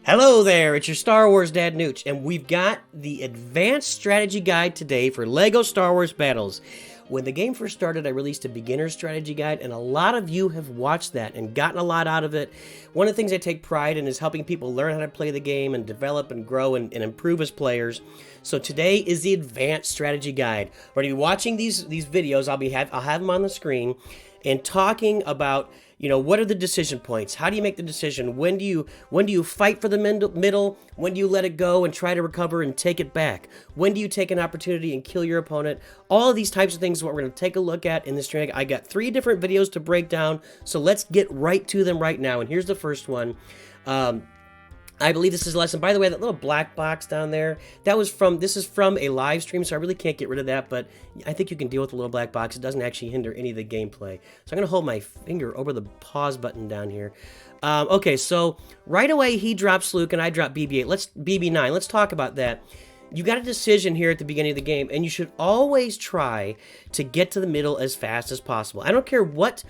Hello there, it's your Star Wars Dad Nooch, and we've got the advanced strategy guide today for LEGO Star Wars Battles. When the game first started, I released a beginner strategy guide, and a lot of you have watched that and gotten a lot out of it. One of the things I take pride in is helping people learn how to play the game and develop and grow and improve as players. So today is the advanced strategy guide. We're going to be watching these videos. I'll have them on the screen and talking about, what are the decision points? How do you make the decision? When do you fight for the middle? When do you let it go and try to recover and take it back? When do you take an opportunity and kill your opponent? All of these types of things is what we're going to take a look at in this training. I got 3 different videos to break down, so let's get right to them right now. And here's the first one. I believe this is a lesson. By the way, that little black box down there, this is from a live stream, so I really can't get rid of that, but I think you can deal with the little black box. It doesn't actually hinder any of the gameplay. So I'm going to hold my finger over the pause button down here. Okay, so right away he drops Luke and I drop BB-8. BB-9. Let's talk about that. You got a decision here at the beginning of the game, and you should always try to get to the middle as fast as possible. I don't care what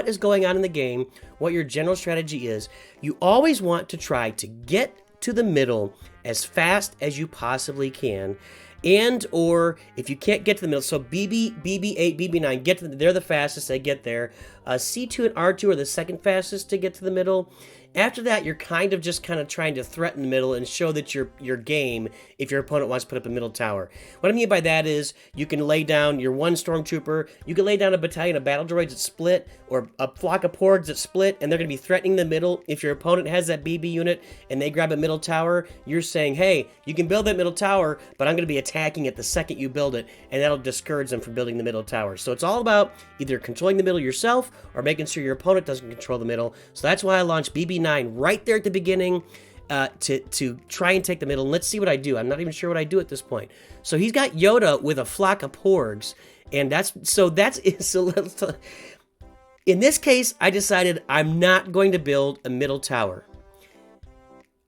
is going on in the game, what your general strategy is. You always want to try to get to the middle as fast as you possibly can. And or if you can't get to the middle, so BB-8, BB-9, they're the fastest, they get there. C2 and R2 are the second fastest to get to the middle. After that, you're kind of trying to threaten the middle and show that you're game if your opponent wants to put up a middle tower. What I mean by that is you can lay down your one stormtrooper, you can lay down a battalion of battle droids that split, or a flock of porgs that split, and they're going to be threatening the middle. If your opponent has that BB unit and they grab a middle tower, you're saying, hey, you can build that middle tower, but I'm going to be attacking it the second you build it, and that'll discourage them from building the middle tower. So it's all about either controlling the middle yourself or making sure your opponent doesn't control the middle. So that's why I launched BB-9 right there at the beginning to try and take the middle. And let's see what I do. I'm not even sure what I do at this point. So he's got Yoda with a flock of porgs, and in this case, I decided I'm not going to build a middle tower.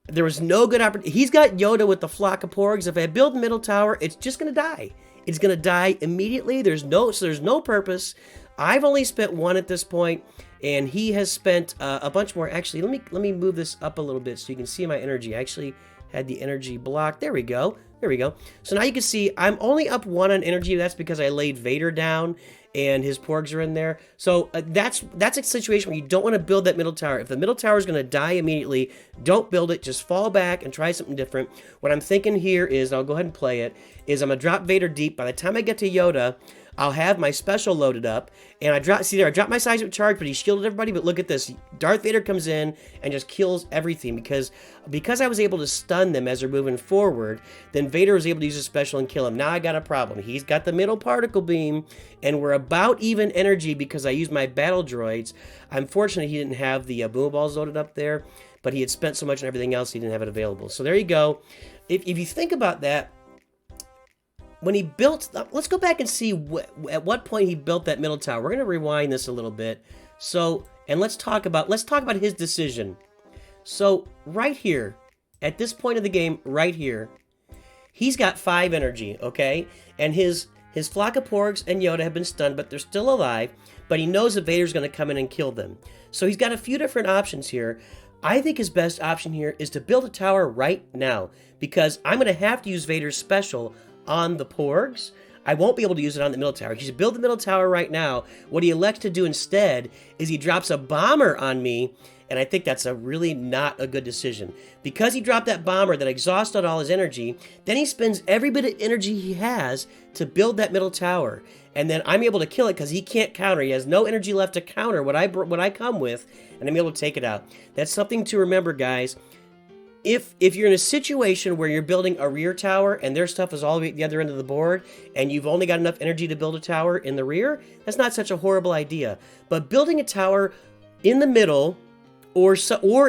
There was no good opportunity. He's got Yoda with the flock of porgs. If I build a middle tower, it's just going to die. It's going to die immediately. There's no purpose. I've only spent 1 at this point, and he has spent a bunch more. Actually, let me move this up a little bit so you can see my energy. I actually had the energy blocked. There we go. There we go. So now you can see I'm only up 1 on energy. That's because I laid Vader down and his porgs are in there. So that's a situation where you don't want to build that middle tower. If the middle tower is going to die immediately, don't build it. Just fall back and try something different. What I'm thinking here is, I'll go ahead and play it, is I'm going to drop Vader deep. By the time I get to Yoda, I'll have my special loaded up, and I dropped my seismic charge, but he shielded everybody. But look at this. Darth Vader comes in and just kills everything because I was able to stun them as they're moving forward, then Vader was able to use his special and kill him. Now I got a problem. He's got the middle particle beam, and we're about even energy because I used my battle droids. Unfortunately, he didn't have the boom balls loaded up there, but he had spent so much on everything else, he didn't have it available. So there you go. If you think about that, when he built, let's go back and see at what point he built that middle tower. We're going to rewind this a little bit. So, and let's talk about his decision. So right here, at this point of the game, right here, he's got 5 energy, okay? And his flock of porgs and Yoda have been stunned, but they're still alive. But he knows that Vader's going to come in and kill them. So he's got a few different options here. I think his best option here is to build a tower right now, because I'm going to have to use Vader's special on the porgs. I won't be able to use it on the middle tower. He should build the middle tower right now. What he elects to do instead is he drops a bomber on me, and I think that's a really not a good decision. Because he dropped that bomber that exhausted all his energy, then he spends every bit of energy he has to build that middle tower. And then I'm able to kill it because he can't counter. He has no energy left to counter what I come with, and I'm able to take it out. That's something to remember, guys. If you're in a situation where you're building a rear tower and their stuff is all the way at the other end of the board and you've only got enough energy to build a tower in the rear, that's not such a horrible idea. But building a tower in the middle or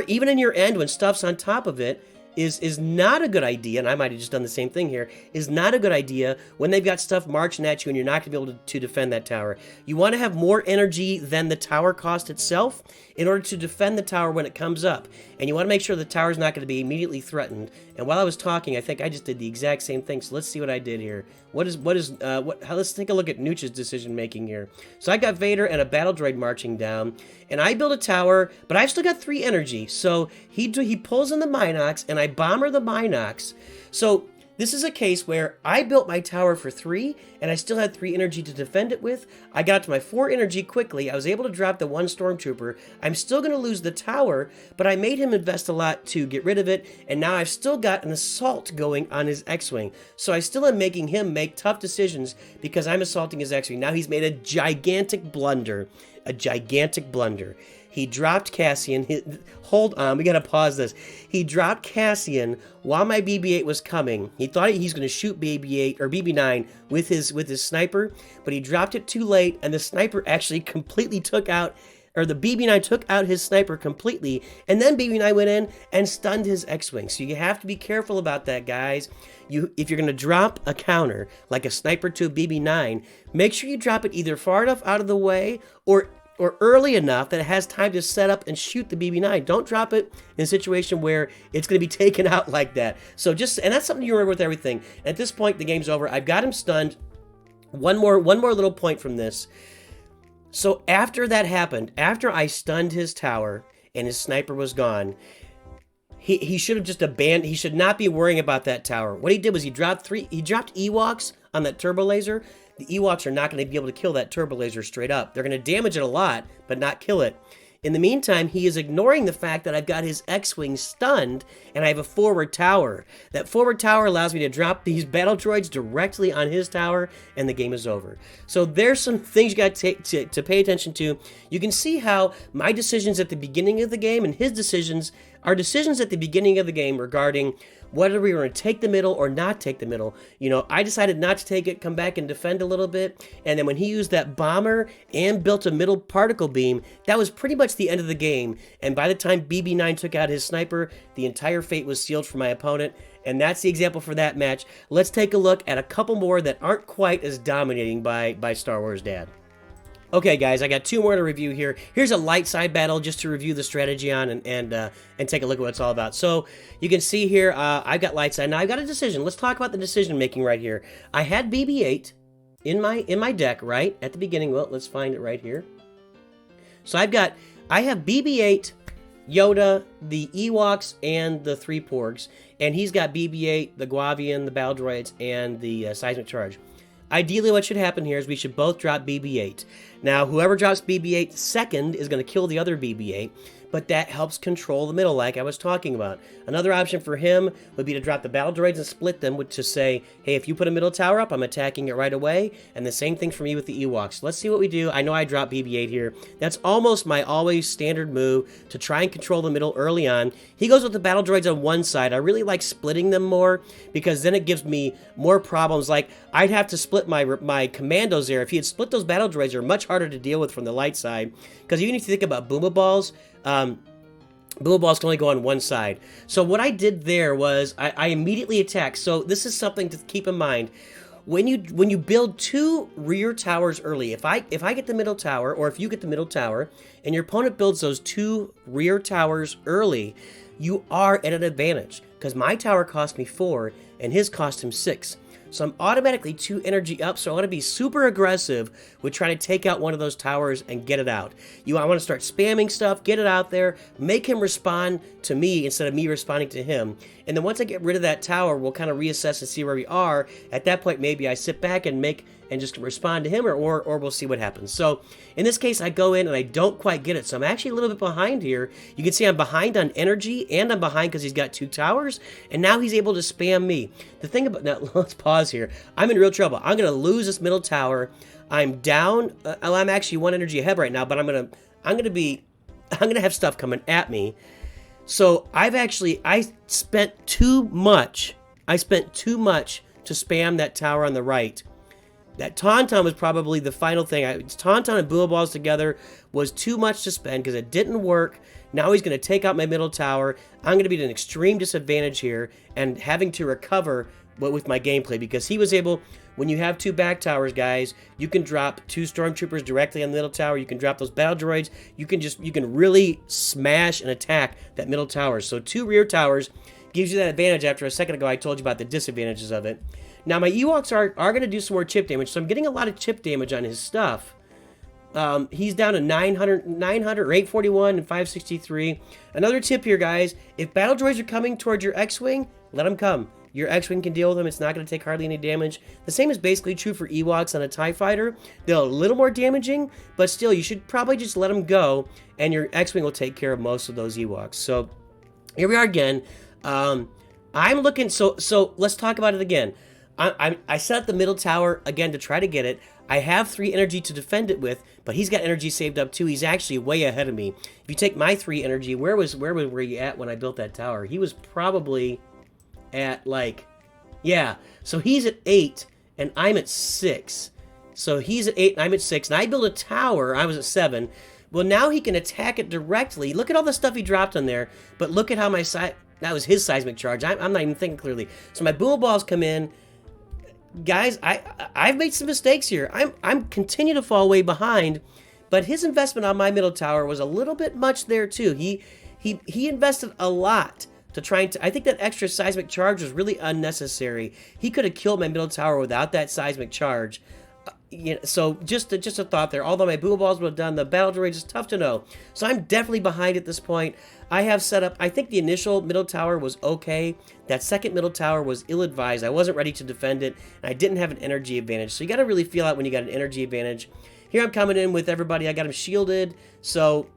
even in your end when stuff's on top of it, is not a good idea, and I might have just done the same thing here, is not a good idea when they've got stuff marching at you and you're not going to be able to defend that tower. You want to have more energy than the tower cost itself in order to defend the tower when it comes up. And you want to make sure the tower's not going to be immediately threatened. And while I was talking, I think I just did the exact same thing. So let's see what I did here. Let's take a look at Nooch's decision making here. So I got Vader and a battle droid marching down, and I built a tower, but I've still got 3 energy. So he pulls in the Minox, and I bomber the Minox. So this is a case where I built my tower for 3, and I still had 3 energy to defend it with. I got to my 4 energy quickly. I was able to drop the 1 Stormtrooper. I'm still going to lose the tower, but I made him invest a lot to get rid of it, and now I've still got an assault going on his X-Wing. So I still am making him make tough decisions because I'm assaulting his X-Wing. Now he's made a gigantic blunder. A gigantic blunder. He dropped Cassian. Hold on, we gotta pause this. He dropped Cassian while my BB-8 was coming. He thought he's gonna shoot BB-8 or BB-9 with his sniper, but he dropped it too late, and the sniper actually completely took out, or the BB-9 took out his sniper completely, and then BB-9 went in and stunned his X-Wing. So you have to be careful about that, guys. If you're gonna drop a counter like a sniper to a BB-9, make sure you drop it either far enough out of the way or early enough that it has time to set up and shoot the BB-9. Don't drop it in a situation where it's going to be taken out like that. So and that's something you remember with everything. At this point, the game's over. I've got him stunned. One more little point from this. So after that happened, after I stunned his tower and his sniper was gone, he should have just abandoned. He should not be worrying about that tower. What he did was he dropped Ewoks on that turbo laser. The Ewoks are not going to be able to kill that turbo laser straight up. They're going to damage it a lot, but not kill it. In the meantime, he is ignoring the fact that I've got his X-Wing stunned, and I have a forward tower. That forward tower allows me to drop these battle droids directly on his tower, and the game is over. So there's some things you got to pay attention to. You can see how my decisions at the beginning of the game and his decisions are decisions at the beginning of the game regarding whether we were going to take the middle or not take the middle. You know, I decided not to take it, come back and defend a little bit. And then when he used that bomber and built a middle particle beam, that was pretty much the end of the game. And by the time BB-9 took out his sniper, the entire fate was sealed for my opponent. And that's the example for that match. Let's take a look at a couple more that aren't quite as dominating by Star Wars Dad. Okay, guys, I got 2 more to review here. Here's a light side battle just to review the strategy on and take a look at what it's all about. So you can see here, I've got light side. Now I've got a decision. Let's talk about the decision making right here. I had BB-8 in my deck right at the beginning. Well, let's find it right here. So I have BB-8, Yoda, the Ewoks, and the 3 Porgs, and he's got BB-8, the Guavian, the battle droids, and the seismic charge. Ideally, what should happen here is we should both drop BB-8. Now, whoever drops BB-8 second is going to kill the other BB-8, but that helps control the middle like I was talking about. Another option for him would be to drop the battle droids and split them, to say, hey, if you put a middle tower up, I'm attacking it right away, and the same thing for me with the Ewoks. Let's see what we do. I know I dropped BB-8 here. That's almost my always standard move to try and control the middle early on. He goes with the battle droids on one side. I really like splitting them more because then it gives me more problems. Like, I'd have to split my commandos there. If he had split those battle droids, they're much harder to deal with from the light side, because even if you think about Boomba Balls, Boomba Balls can only go on one side. So what I did there was I immediately attacked. So this is something to keep in mind. When you build 2 rear towers early, if I get the middle tower, or if you get the middle tower, and your opponent builds those 2 rear towers early, you are at an advantage, because my tower cost me 4 and his cost him 6. So I'm automatically 2 energy up, so I want to be super aggressive with trying to take out one of those towers and get it out. I want to start spamming stuff, get it out there, make him respond to me instead of me responding to him. And then once I get rid of that tower, we'll kind of reassess and see where we are. At that point, maybe I sit back and just respond to him, or we'll see what happens. So in this case, I go in and I don't quite get it. So I'm actually a little bit behind here. You can see I'm behind on energy, and I'm behind because he's got 2 towers, and now he's able to spam me. The thing about, now let's pause here. I'm in real trouble. I'm going to lose this middle tower. I'm down. I'm actually 1 energy ahead right now, but I'm going to have stuff coming at me. So I spent too much to spam that tower on the right. That Tauntaun was probably the final thing. Tauntaun and Boo Balls together was too much to spend because it didn't work. Now he's going to take out my middle tower. I'm going to be at an extreme disadvantage here and having to recover with my gameplay because he was able, when you have 2 back towers, guys, you can drop 2 stormtroopers directly on the middle tower. You can drop those battle droids. You can really smash and attack that middle tower. So 2 rear towers gives you that advantage. After a second ago, I told you about the disadvantages of it. Now, my Ewoks are going to do some more chip damage, so I'm getting a lot of chip damage on his stuff. He's down to 900 or 841 and 563. Another tip here, guys. If battle droids are coming towards your X-Wing, let them come. Your X-Wing can deal with them. It's not going to take hardly any damage. The same is basically true for Ewoks on a TIE Fighter. They're a little more damaging, but still, you should probably just let them go, and your X-Wing will take care of most of those Ewoks. So, here we are again. I'm looking... So let's talk about it again. I set up the middle tower again to try to get it. I have 3 energy to defend it with, but he's got energy saved up too. He's actually way ahead of me. If you take my 3 energy, where were you at when I built that tower? He was probably at yeah. So he's at 8 and I'm at 6. So he's at 8 and I'm at 6. And I built a tower. I was at 7. Well, now he can attack it directly. Look at all the stuff he dropped on there. But look at how my that was his seismic charge. I'm not even thinking clearly. So my Boom Balls come in. Guys, I've made some mistakes here. I'm continue to fall way behind, but his investment on my middle tower was a little bit much there too. He invested a lot to try and I think that extra seismic charge was really unnecessary. He could have killed my middle tower without that seismic charge. So just a thought there. Although my Boom Balls would have done the battle droids, it's tough to know. So I'm definitely behind at this point. I have set up, I think the initial middle tower was okay. That second middle tower was ill-advised. I wasn't ready to defend it, and I didn't have an energy advantage. So you got to really feel out when you got an energy advantage. Here I'm coming in with everybody. I got him shielded. So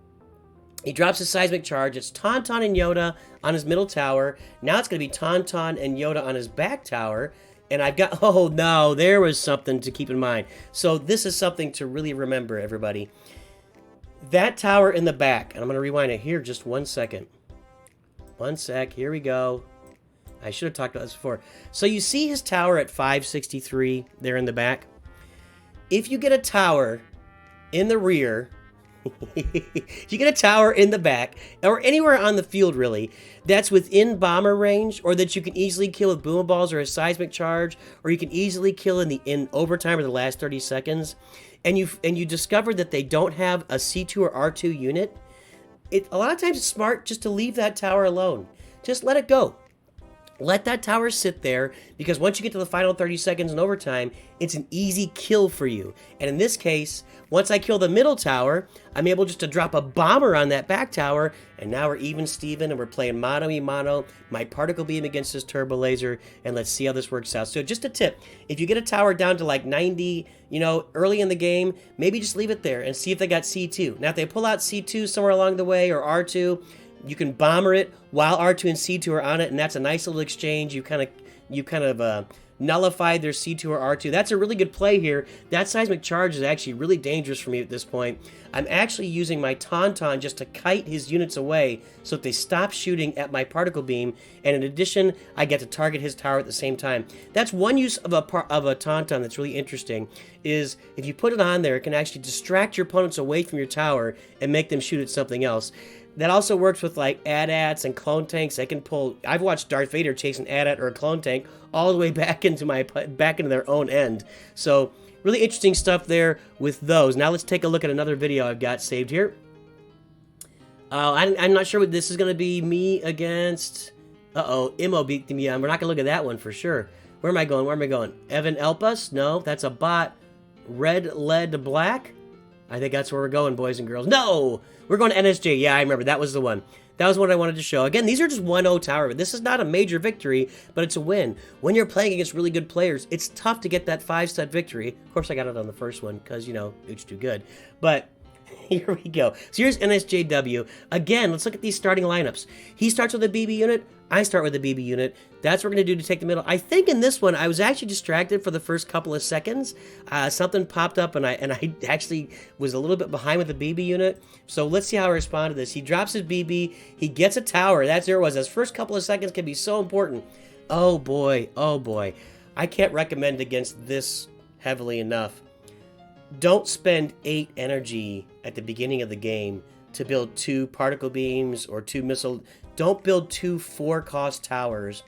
he drops his seismic charge. It's Tauntaun and Yoda on his middle tower. Now it's going to be Tauntaun and Yoda on his back tower. And I've got, oh no, there was something to keep in mind. So this is something to really remember, everybody. That tower in the back, and I'm going to rewind it here just 1 second. 1 sec, here we go. I should have talked about this before. So you see his tower at 563 there in the back? If you get a tower in the rear, if you get a tower in the back, or anywhere on the field really, that's within bomber range, or that you can easily kill with Boom Balls or a seismic charge, or you can easily kill in overtime or the last 30 seconds, and you discover that they don't have a C2 or R2 unit, a lot of times it's smart just to leave that tower alone. Just let it go. Let that tower sit there, because once you get to the final 30 seconds in overtime, it's an easy kill for you. And in this case, once I kill the middle tower, I'm able just to drop a bomber on that back tower, and now we're even Steven, and we're playing mano-a-mano, my particle beam against his turbo laser, and let's see how this works out. So just a tip, if you get a tower down to like 90, early in the game, maybe just leave it there and see if they got C2. Now if they pull out C2 somewhere along the way, or R2, you can bomber it while R2 and C2 are on it, and that's a nice little exchange. You kind of nullified their C2 or R2. That's a really good play here. That seismic charge is actually really dangerous for me at this point. I'm actually using my Tauntaun just to kite his units away so that they stop shooting at my particle beam, and in addition, I get to target his tower at the same time. That's one use of a Tauntaun that's really interesting, is if you put it on there, it can actually distract your opponents away from your tower and make them shoot at something else. That also works with like AT-ATs and clone tanks. I can pull. I've watched Darth Vader chase an AT-AT or a clone tank all the way back into their own end. So really interesting stuff there with those. Now let's take a look at another video I've got saved here. I'm not sure what this is going to be. Me against. Immo beat me. We're not going to look at that one for sure. Where am I going? Where am I going? Evan Elpus? No, that's a bot. Red Lead Black. I think that's where we're going, boys and girls. No! We're going to NSJ. Yeah, I remember. That was the one. That was what I wanted to show. Again, these are just 1-0 tower, but this is not a major victory, but it's a win. When you're playing against really good players, it's tough to get that 5-set victory. Of course, I got it on the first one because, it's too good. But here we go. So here's NSJW. Again, let's look at these starting lineups. He starts with a BB unit. I start with a BB unit. That's what we're going to do to take the middle. I think in this one, I was actually distracted for the first couple of seconds. Something popped up, and I actually was a little bit behind with the BB unit. So let's see how I respond to this. He drops his BB. He gets a tower. That's there it was. Those first couple of seconds can be so important. Oh, boy. Oh, boy. I can't recommend against this heavily enough. Don't spend 8 energy at the beginning of the game to build 2 particle beams or 2 missile. Don't build 2 4-cost towers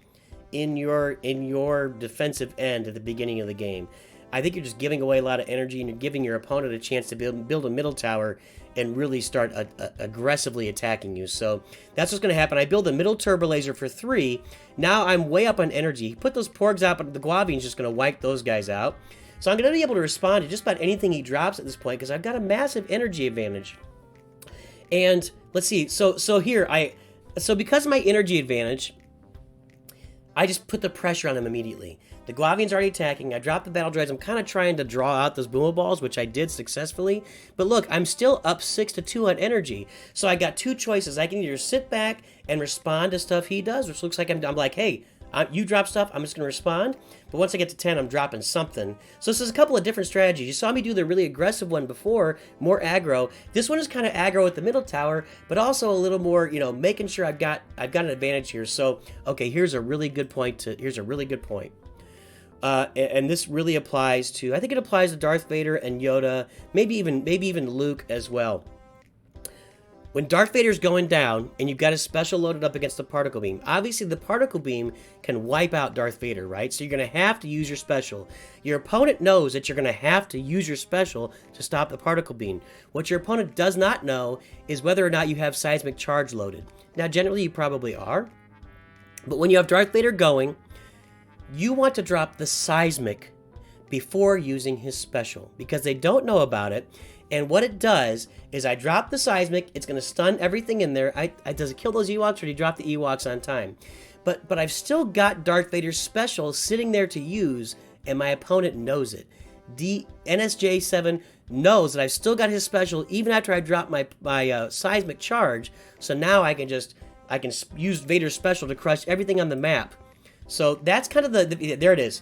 in your defensive end at the beginning of the game. I think you're just giving away a lot of energy, and you're giving your opponent a chance to build a middle tower and really start aggressively attacking you. So that's what's going to happen. I build a middle turbo laser for 3. Now I'm way up on energy. Put those porgs out, but the Guavian's just going to wipe those guys out. So I'm going to be able to respond to just about anything he drops at this point because I've got a massive energy advantage. And let's see. So because of my energy advantage, I just put the pressure on him immediately. The Guavian's already attacking. I dropped the battle droids. I'm kind of trying to draw out those boomer balls, which I did successfully. But look, I'm still up 6-2 on energy. So I got 2 choices. I can either sit back and respond to stuff he does, which looks like I'm like, hey, you drop stuff, I'm just going to respond. But once I get to 10, I'm dropping something. So this is a couple of different strategies. You saw me do the really aggressive one before, more aggro. This one is kind of aggro at the middle tower, but also a little more, making sure I've got an advantage here. So, okay, here's a really good point. And this really applies to, I think it applies to Darth Vader and Yoda, maybe even Luke as well. When Darth Vader's going down and you've got a special loaded up against the particle beam, obviously the particle beam can wipe out Darth Vader, right? So you're going to have to use your special. Your opponent knows that you're going to have to use your special to stop the particle beam. What your opponent does not know is whether or not you have seismic charge loaded. Now, generally you probably are, but when you have Darth Vader going, you want to drop the seismic before using his special because they don't know about it. And what it does is I drop the seismic, it's going to stun everything in there. Does it kill those Ewoks, or do you drop the Ewoks on time? But I've still got Darth Vader's special sitting there to use, and my opponent knows it. NSJ7 knows that I've still got his special even after I drop my seismic charge. So now I can use Vader's special to crush everything on the map. So that's kind of there it is.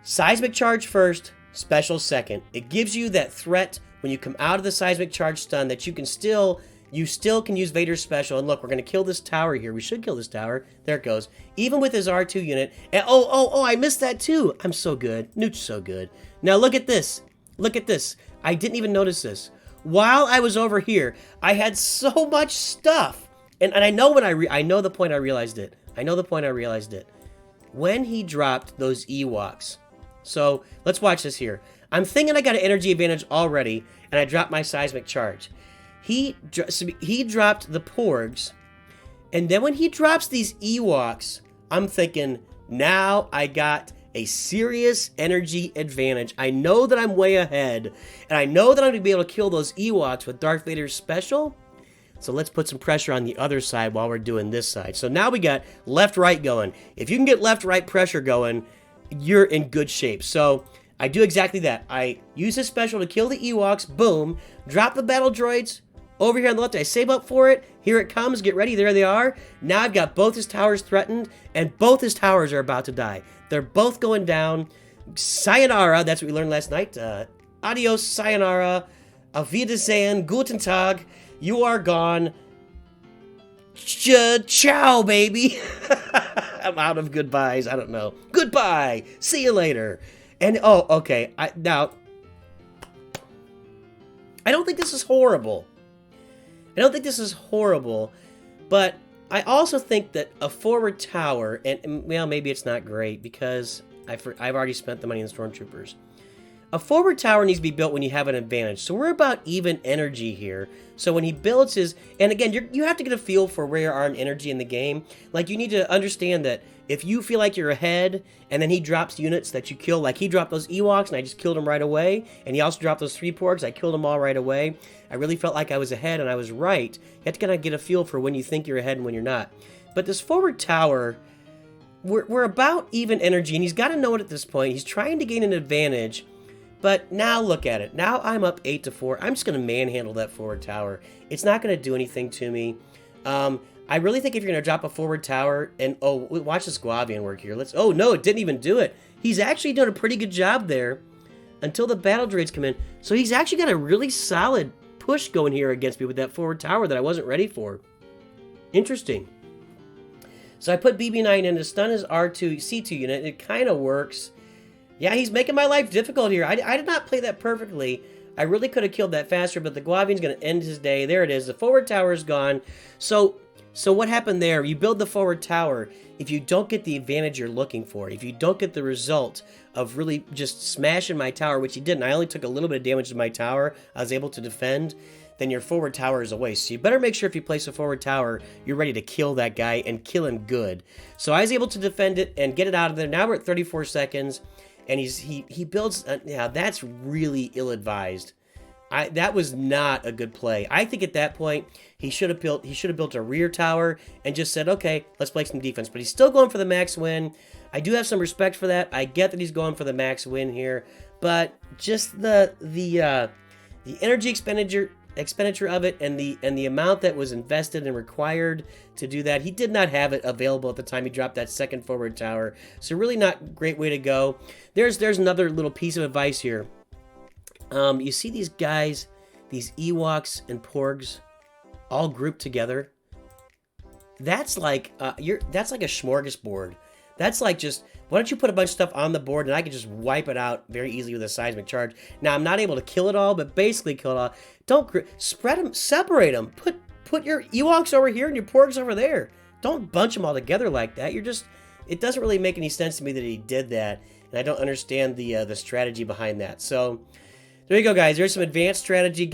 Seismic charge first, special second. It gives you that threat when you come out of the seismic charge stun that you still can use Vader's special. And look, we're going to kill this tower here. We should kill this tower. There it goes. Even with his R2 unit. And oh, I missed that too. I'm so good. Nooch's so good. Now look at this. Look at this. I didn't even notice this. While I was over here, I had so much stuff. And I know I know the point I realized it. When he dropped those Ewoks. So let's watch this here. I'm thinking I got an energy advantage already, and I dropped my seismic charge. He dropped the porgs, and then when he drops these Ewoks, I'm thinking, now I got a serious energy advantage. I know that I'm way ahead, and I know that I'm going to be able to kill those Ewoks with Darth Vader's special. So let's put some pressure on the other side while we're doing this side. So now we got left-right going. If you can get left-right pressure going, you're in good shape. So I do exactly that. I use his special to kill the Ewoks. Boom. Drop the battle droids. Over here on the left, I save up for it. Here it comes. Get ready. There they are. Now I've got both his towers threatened, and both his towers are about to die. They're both going down. Sayonara. That's what we learned last night. Adios, sayonara. Auf Wiedersehen. Guten Tag. You are gone. Ciao, baby. I'm out of goodbyes. I don't know. Goodbye. See you later. And, okay. I don't think this is horrible. But I also think that a forward tower, and well, maybe it's not great because I've already spent the money on the Stormtroopers. A forward tower needs to be built when you have an advantage. So we're about even energy here. So when he builds his... And again, you have to get a feel for where you are in energy in the game. Like, you need to understand that if you feel like you're ahead, and then he drops units that you kill, like he dropped those Ewoks, and I just killed them right away, and he also dropped those 3 porgs, I killed them all right away. I really felt like I was ahead, and I was right. You have to kind of get a feel for when you think you're ahead and when you're not. But this forward tower... We're about even energy, and he's got to know it at this point. He's trying to gain an advantage... But now look at it. Now I'm up 8-4. I'm just going to manhandle that forward tower. It's not going to do anything to me. I really think if you're going to drop a forward tower, and watch this Guavian work here. Oh no, it didn't even do it. He's actually done a pretty good job there until the battle droids come in. So he's actually got a really solid push going here against me with that forward tower that I wasn't ready for. Interesting. So I put BB9 in to stun his R2 C2 unit. It kind of works. Yeah, he's making my life difficult here. I did not play that perfectly. I really could have killed that faster, but the Guavian's going to end his day. There it is. The forward tower is gone. So what happened there? You build the forward tower. If you don't get the advantage you're looking for, if you don't get the result of really just smashing my tower, which he didn't, I only took a little bit of damage to my tower, I was able to defend, then your forward tower is a waste. So you better make sure if you place a forward tower, you're ready to kill that guy and kill him good. So I was able to defend it and get it out of there. Now we're at 34 seconds, and he builds. Yeah, that's really ill-advised. That was not a good play. I think at that point he should have built a rear tower and just said, okay, let's play some defense. But he's still going for the max win. I do have some respect for that. I get that he's going for the max win here, but just the energy expenditure of it and the amount that was invested and required to do that, he did not have it available at the time he dropped that second forward tower. So really not a great way to go. There's another little piece of advice here. You see these guys, these Ewoks and Porgs, all grouped together. That's like that's like a smorgasbord. That's like just, why don't you put a bunch of stuff on the board and I can just wipe it out very easily with a seismic charge. Now I'm not able to kill it all, but basically kill it all. Don't spread them, separate them. Put your Ewoks over here and your Porgs over there. Don't bunch them all together like that. It doesn't really make any sense to me that he did that, and I don't understand the strategy behind that. So there you go, guys. There's some advanced strategy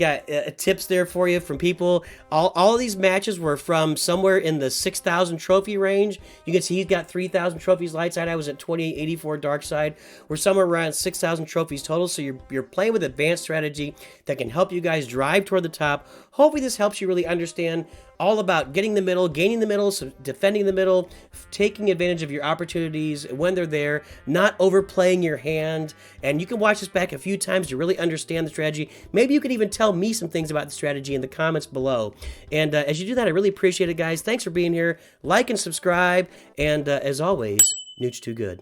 tips there for you from people. All of these matches were from somewhere in the 6,000 trophy range. You can see he's got 3,000 trophies light side. I was at 2884 dark side. We're somewhere around 6,000 trophies total. So you're playing with advanced strategy that can help you guys drive toward the top. Hopefully this helps you really understand all about getting the middle, gaining the middle, so defending the middle, taking advantage of your opportunities when they're there, not overplaying your hand. And you can watch this back a few times to really understand the strategy. Maybe you can even tell me some things about the strategy in the comments below. And as you do that, I really appreciate it, guys. Thanks for being here. Like and subscribe. And as always, Nooch Too Good.